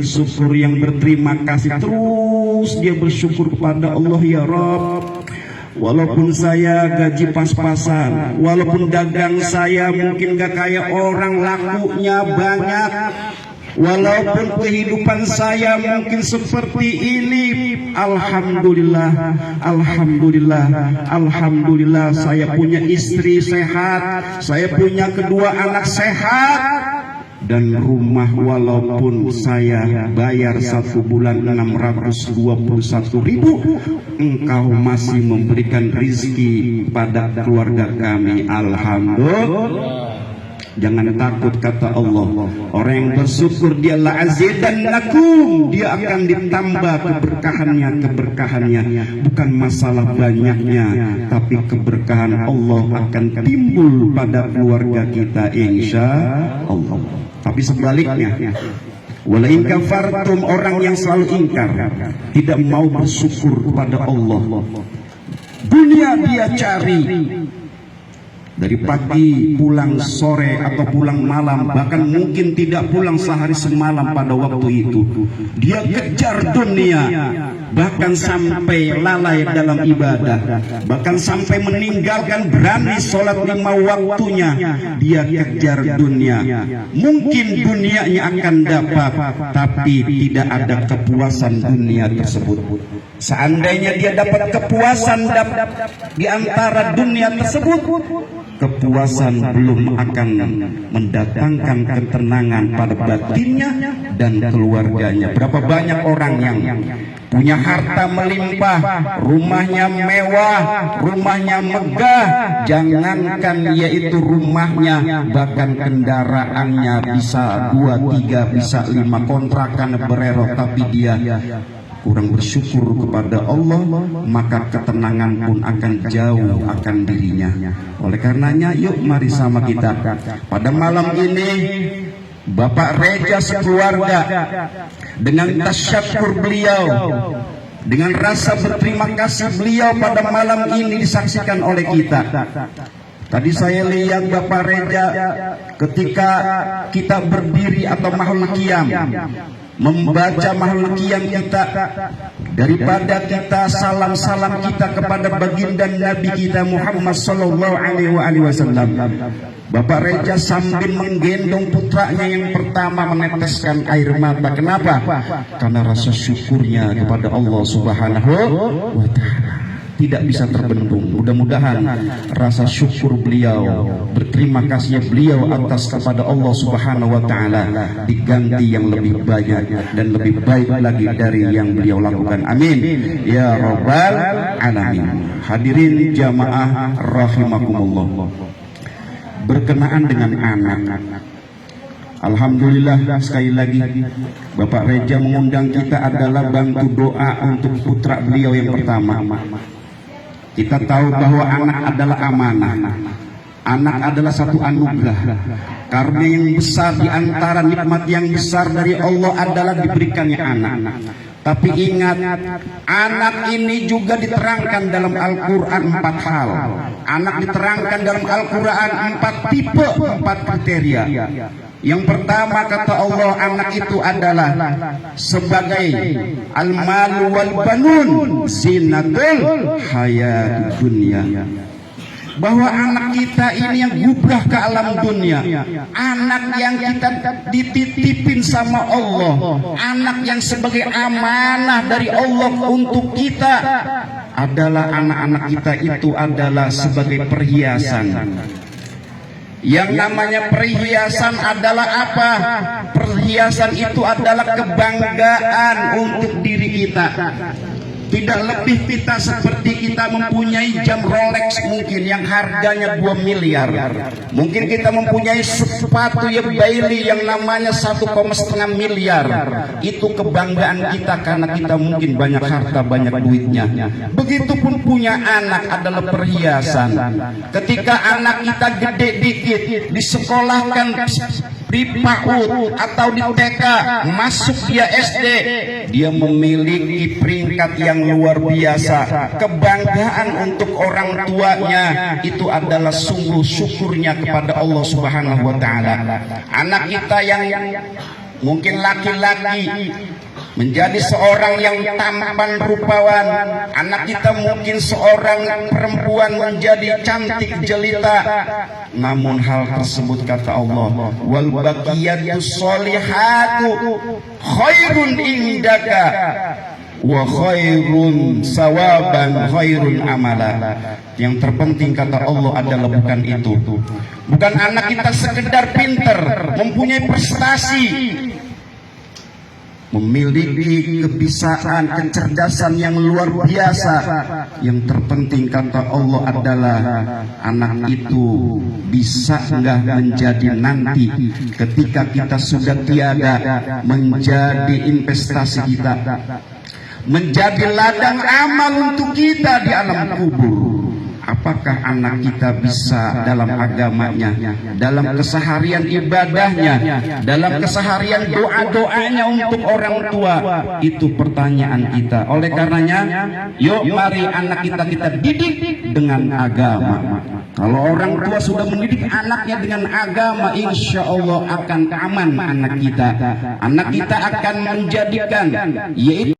bersyukur, yang berterima kasih. Terus dia bersyukur kepada Allah, ya Rabb, walaupun saya gaji pas-pasan, walaupun dagang saya mungkin gak kayak orang, lakunya banyak, walaupun kehidupan saya mungkin seperti ini, alhamdulillah, alhamdulillah, alhamdulillah, saya punya istri sehat, saya punya kedua anak sehat, dan rumah walaupun saya bayar 1 bulan 621.000, Engkau masih memberikan rizki pada keluarga kami, alhamdulillah. Jangan takut, kata Allah, orang yang bersyukur dia la azidannakum, dia akan ditambah keberkahannya. Bukan masalah banyaknya, tapi keberkahan Allah akan timbul pada keluarga kita, insya Allah. Tapi sebaliknya, wala in kafartum, orang yang selalu ingkar, tidak mau bersyukur kepada Allah, dunia dia cari dari pagi pulang sore atau pulang malam, bahkan mungkin tidak pulang sehari semalam pada waktu itu. Dia kejar dunia, bahkan sampai lalai dalam ibadah, bahkan sampai meninggalkan berani sholat 5 waktunya. Dia kejar dunia. Mungkin dunianya akan dapat, tapi tidak ada kepuasan dunia tersebut. Seandainya dia dapat kepuasan di antara dunia tersebut, kepuasan belum akan mendatangkan ketenangan pada batinnya dan keluarganya. Berapa banyak orang yang punya harta melimpah, rumahnya mewah, rumahnya megah, jangankan yaitu rumahnya, bahkan kendaraannya bisa 2, 3, bisa 5, kontrakan berero, tapi dia kurang bersyukur kepada Allah, maka ketenangan pun akan jauh akan dirinya. Oleh karenanya, yuk mari sama kita pada malam ini, Bapak Reja sekeluarga, dengan tasyakur beliau, dengan rasa berterima kasih beliau pada malam ini disaksikan oleh kita. Tadi saya lihat Bapak Reja ketika kita berdiri atau mahul qiyam, membaca mahul qiyam kita, daripada kita salam-salam kita kepada baginda Nabi kita Muhammad sallallahu alaihi wasallam, Bapak Reja sambil menggendong putranya yang pertama meneteskan air mata. Kenapa? Karena rasa syukurnya kepada Allah Subhanahu wa ta'ala tidak bisa terbendung. Mudah-mudahan rasa syukur beliau, berterima kasih beliau atas kepada Allah Subhanahu wa ta'ala diganti yang lebih banyak dan lebih baik lagi dari yang beliau lakukan. Amin ya rabbal alamin. Hadirin jamaah rahimakumullah, berkenaan dengan anak, alhamdulillah sekali lagi Bapak Reja mengundang kita adalah bantu doa untuk putra beliau yang pertama. Kita tahu bahwa anak adalah amanah, anak adalah satu anugerah, karena yang besar di antara nikmat yang besar dari Allah adalah diberikannya anak. Tapi ingat, anak ini juga diterangkan dalam Al-Quran 4 hal. Anak diterangkan dalam Al-Quran 4 tipe, 4 kriteria. Yang pertama, kata Allah, anak itu adalah sebagai al-malu wal banun zinatul hayat dunia. Bahwa anak kita ini yang gubrah ke alam dunia, anak yang kita dititipin sama Allah, anak yang sebagai amanah dari Allah untuk kita, adalah anak-anak kita itu adalah sebagai perhiasan. Yang namanya perhiasan adalah apa? Perhiasan itu adalah kebanggaan untuk diri kita. Tidak lebih kita seperti kita mempunyai jam Rolex mungkin yang harganya 2 miliar. Mungkin kita mempunyai sepatu yang Bailey yang namanya 1,5 miliar. Itu kebanggaan kita karena kita mungkin banyak harta, banyak duitnya. Begitupun punya anak adalah perhiasan. Ketika anak kita gede dikit, disekolahkan di PAUD atau di TK, masuk dia SD, dia memiliki peringkat yang luar biasa. Kebanggaan untuk orang tuanya itu adalah sungguh syukurnya kepada Allah Subhanahu wa ta'ala. Anak kita yang mungkin laki-laki menjadi seorang yang tampan rupawan, anak kita mungkin seorang perempuan menjadi cantik jelita. Namun hal tersebut kata Allah, wal baqiyatus sholihatu khairun indaka wa khairun sawaban khairun amala. Yang terpenting kata Allah adalah bukan itu, bukan anak kita sekedar pinter, mempunyai prestasi, memiliki kebisaan, kecerdasan yang luar biasa. Yang terpenting kata Allah adalah anak itu bisa enggak menjadi nanti ketika kita sudah tiada, menjadi investasi kita, menjadi ladang amal untuk kita di alam kubur. Apakah anak kita bisa dalam agamanya, dalam keseharian ibadahnya, dalam keseharian doa-doanya untuk orang tua? Itu pertanyaan kita. Oleh karenanya, yuk mari anak kita didik dengan agama. Kalau orang tua sudah mendidik anaknya dengan agama, insya Allah akan aman anak kita. Anak kita akan menjadikan, yaitu